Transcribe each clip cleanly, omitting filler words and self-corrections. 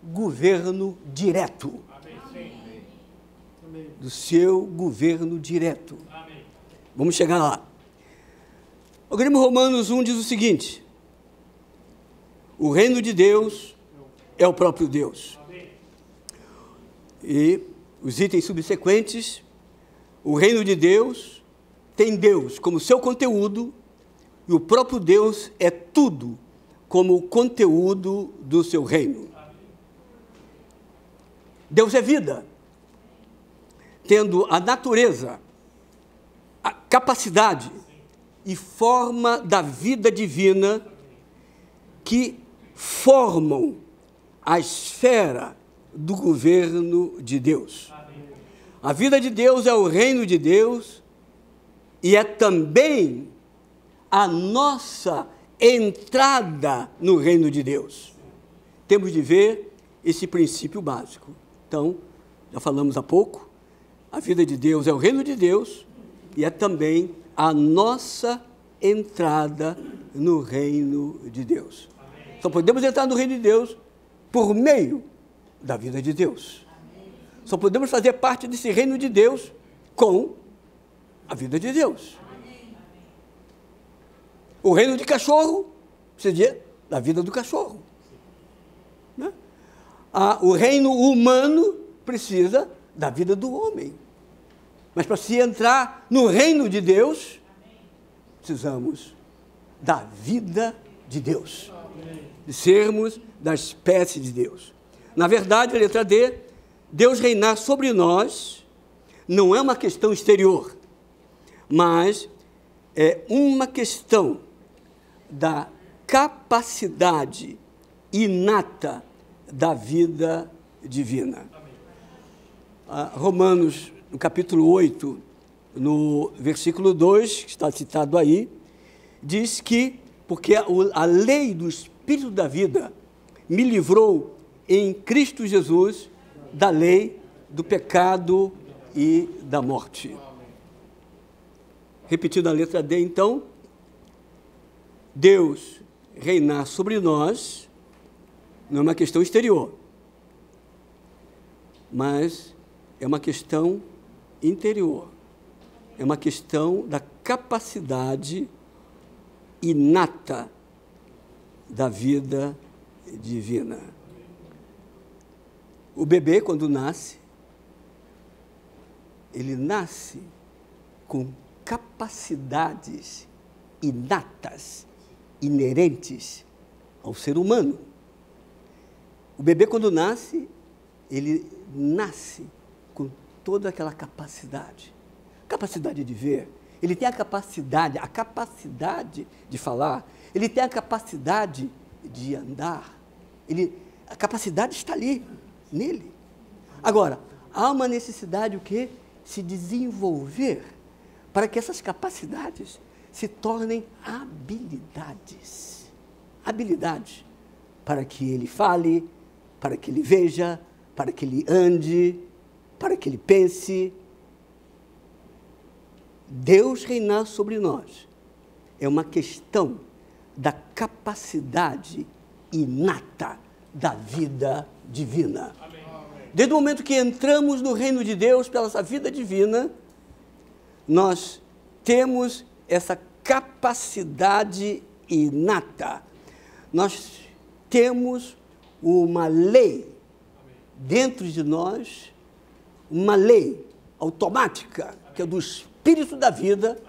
governo direto. Do seu governo direto. Vamos chegar lá. O livro de Romanos 1 diz o seguinte: o reino de Deus é o próprio Deus. E os itens subsequentes, o reino de Deus tem Deus como seu conteúdo, e o próprio Deus é tudo como o conteúdo do seu reino. Deus é vida, tendo a natureza, a capacidade e forma da vida divina que formam a esfera do governo de Deus. A vida de Deus é o reino de Deus e é também a nossa entrada no reino de Deus. Temos de ver esse princípio básico. Então, já falamos há pouco, a vida de Deus é o reino de Deus e é também a nossa entrada no reino de Deus. Só podemos entrar no reino de Deus por meio da vida de Deus. Só podemos fazer parte desse reino de Deus com a vida de Deus. O reino de cachorro precisa da vida do cachorro. Né? O reino humano precisa da vida do homem. Mas para se entrar no reino de Deus, precisamos da vida de Deus. De sermos da espécie de Deus. Na verdade, a letra D, Deus reinar sobre nós não é uma questão exterior, mas é uma questão da capacidade inata da vida divina. Romanos, no capítulo 8, no versículo 2, que está citado aí, diz que, porque a lei do Espírito da vida me livrou em Cristo Jesus da lei do pecado e da morte. Repetindo a letra D, então, Deus reinar sobre nós não é uma questão exterior, mas é uma questão interior. É uma questão da capacidade inata da vida divina. O bebê, quando nasce, ele nasce com capacidades inatas, inerentes ao ser humano. O bebê, quando nasce, ele nasce com toda aquela capacidade de ver. Ele tem a capacidade de falar, ele tem a capacidade de andar, a capacidade está ali, nele. Agora, há uma necessidade o quê? Se desenvolver para que essas capacidades se tornem habilidades. Habilidades para que ele fale, para que ele veja, para que ele ande, para que ele pense. Deus reinar sobre nós é uma questão da capacidade inata da vida divina. Desde o momento que entramos no reino de Deus pela essa vida divina, nós temos essa capacidade inata. Nós temos uma lei dentro de nós, uma lei automática, que é do Espírito da vida,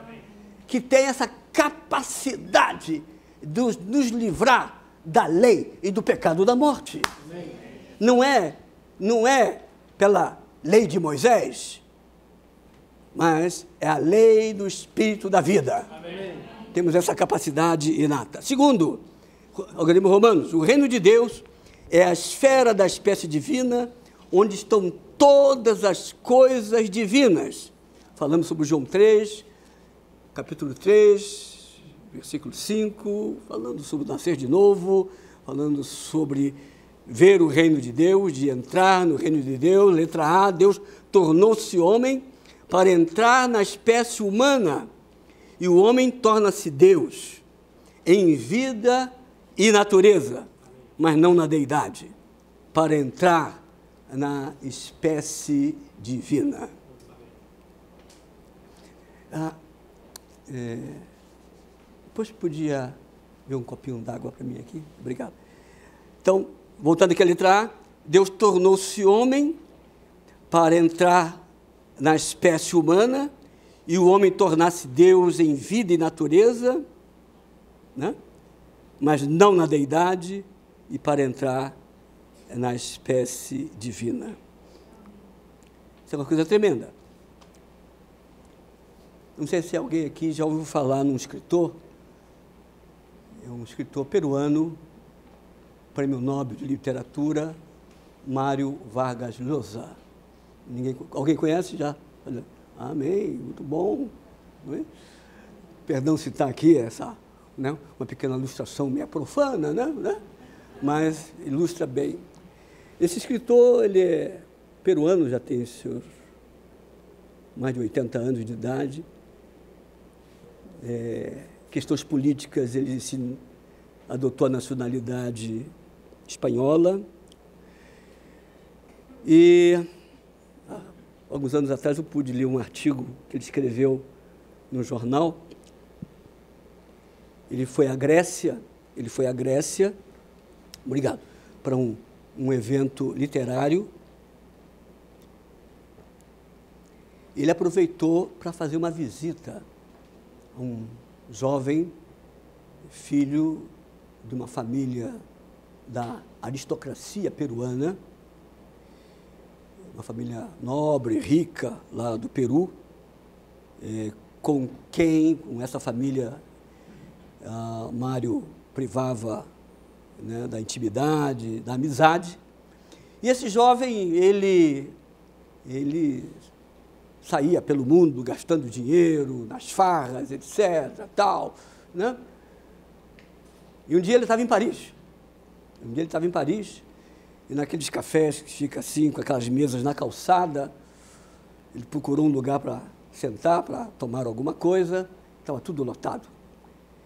que tem essa capacidade de nos livrar da lei e do pecado da morte. Não é pela lei de Moisés, mas é a lei do Espírito da vida. Amém. Temos essa capacidade inata. Segundo, o livro de Romanos, o reino de Deus é a esfera da espécie divina, onde estão todas as coisas divinas. Falamos sobre João 3, capítulo 3, versículo 5, falando sobre nascer de novo, falando sobre ver o reino de Deus, de entrar no reino de Deus. Letra A, Deus tornou-se homem para entrar na espécie humana, e o homem torna-se Deus em vida e natureza, mas não na deidade. para entrar na espécie divina. Depois podia ver um copinho d'água para mim aqui? Obrigado. Então, voltando aqui à letra A, Deus tornou-se homem para entrar na espécie humana e o homem tornar-se Deus em vida e natureza, né? Mas não na deidade, e para entrar na espécie divina. Isso é uma coisa tremenda. Não sei se alguém aqui já ouviu falar num escritor, é um escritor peruano, Prêmio Nobel de Literatura, Mário Vargas Llosa. Alguém conhece já? Amém, muito bom. Não é? Perdão citar aqui essa, né, uma pequena ilustração meio profana, né? Mas ilustra bem. Esse escritor, ele é peruano, já tem seus mais de 80 anos de idade. Questões políticas, ele adotou a nacionalidade espanhola. E alguns anos atrás eu pude ler um artigo que ele escreveu no jornal. Ele foi à Grécia, obrigado, para um evento literário. Ele aproveitou para fazer uma visita a um jovem filho de uma família da aristocracia peruana, uma família nobre, rica, lá do Peru, com essa família, Mário privava, né, da intimidade, da amizade. E esse jovem, ele saía pelo mundo gastando dinheiro nas farras, etc., tal, né? E um dia ele estava em Paris. E naqueles cafés que fica assim, com aquelas mesas na calçada, ele procurou um lugar para sentar, para tomar alguma coisa, estava tudo lotado.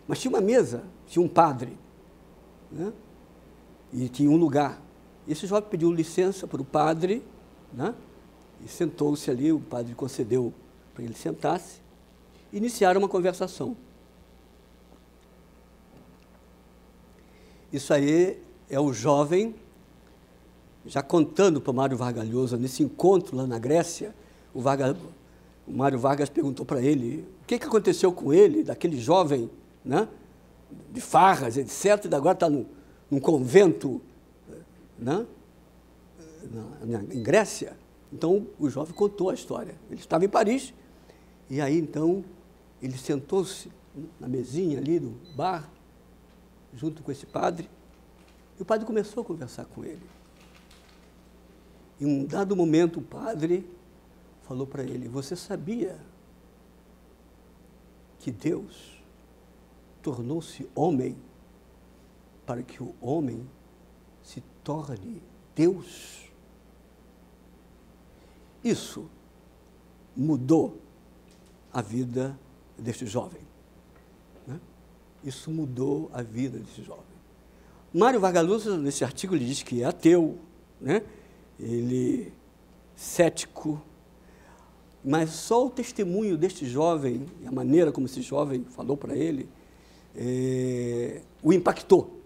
Mas tinha uma mesa, tinha um padre, né? E tinha um lugar. Esse jovem pediu licença para o padre, né? E sentou-se ali, o padre concedeu para ele sentar-se, e iniciaram uma conversação. Isso aí é o jovem, já contando para o Mário Vargas Llosa, nesse encontro lá na Grécia, o Mário Vargas perguntou para ele o que aconteceu com ele, daquele jovem, né, de farras, etc., e agora está num convento, né, em Grécia. Então, o jovem contou a história. Ele estava em Paris, e aí, então, ele sentou-se na mesinha ali do bar, junto com esse padre, e o padre começou a conversar com ele. Em um dado momento, o padre falou para ele: você sabia que Deus tornou-se homem para que o homem se torne Deus? Isso mudou a vida deste jovem, né? Isso mudou a vida desse jovem. Mário Vargas Llosa, nesse artigo, ele diz que é ateu, né? Ele cético, mas só o testemunho deste jovem, a maneira como esse jovem falou para ele, o impactou.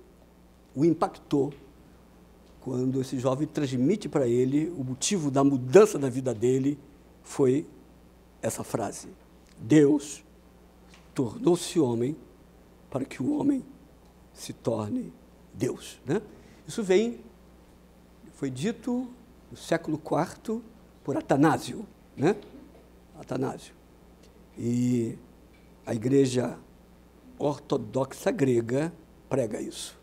O impactou quando esse jovem transmite para ele o motivo da mudança da vida dele foi essa frase: Deus tornou-se homem para que o homem se torne Deus, né? Isso foi dito no século IV por Atanásio, né? Atanásio. E a Igreja Ortodoxa Grega prega isso.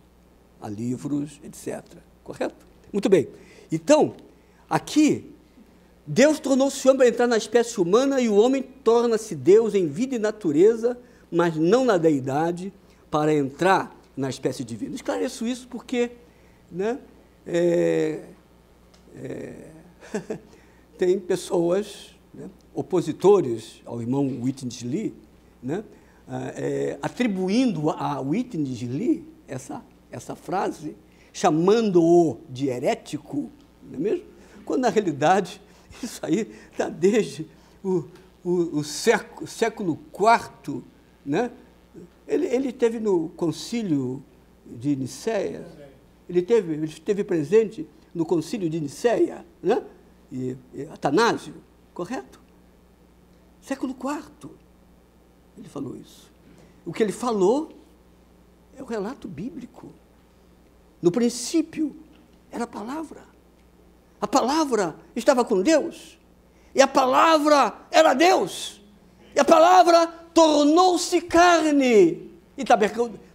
Há livros, etc. Correto? Muito bem. Então, aqui, Deus tornou-se homem para entrar na espécie humana e o homem torna-se Deus em vida e natureza, mas não na deidade, para entrar na espécie divina. Esclareço isso porque, né, tem pessoas, né, opositores ao irmão Whitney Lee, né, atribuindo a Whitney Lee essa frase, chamando-o de herético, não é mesmo? Quando, na realidade, isso aí está desde o século IV, né? Ele esteve no concílio de Nicéia, ele esteve presente no concílio de Nicéia, né? E Atanásio, correto? Século IV, ele falou isso. O que ele falou é o relato bíblico. No princípio, era a palavra. A palavra estava com Deus. E a palavra era Deus. E a palavra tornou-se carne e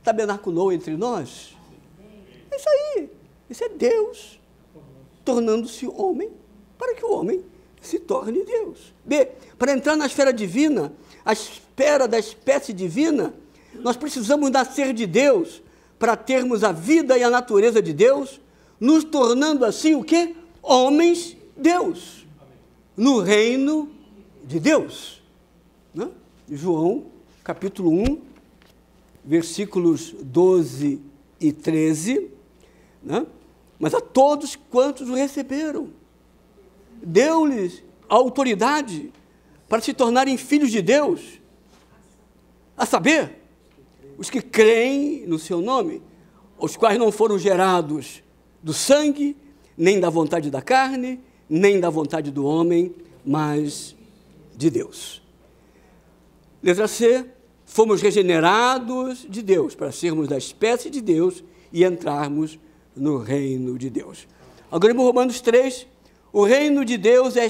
tabernaculou entre nós. É isso aí. Isso é Deus tornando-se homem para que o homem se torne Deus. B, para entrar na esfera divina, a esfera da espécie divina, nós precisamos nascer de Deus para termos a vida e a natureza de Deus, nos tornando assim o quê? Homens Deus, no reino de Deus. Né? João, capítulo 1, versículos 12 e 13, né? Mas a todos quantos o receberam, deu-lhes a autoridade para se tornarem filhos de Deus, a saber, os que creem no seu nome, os quais não foram gerados do sangue, nem da vontade da carne, nem da vontade do homem, mas de Deus. Letra C, fomos regenerados de Deus, para sermos da espécie de Deus e entrarmos no reino de Deus. Agora, em Romanos 3, o reino de Deus é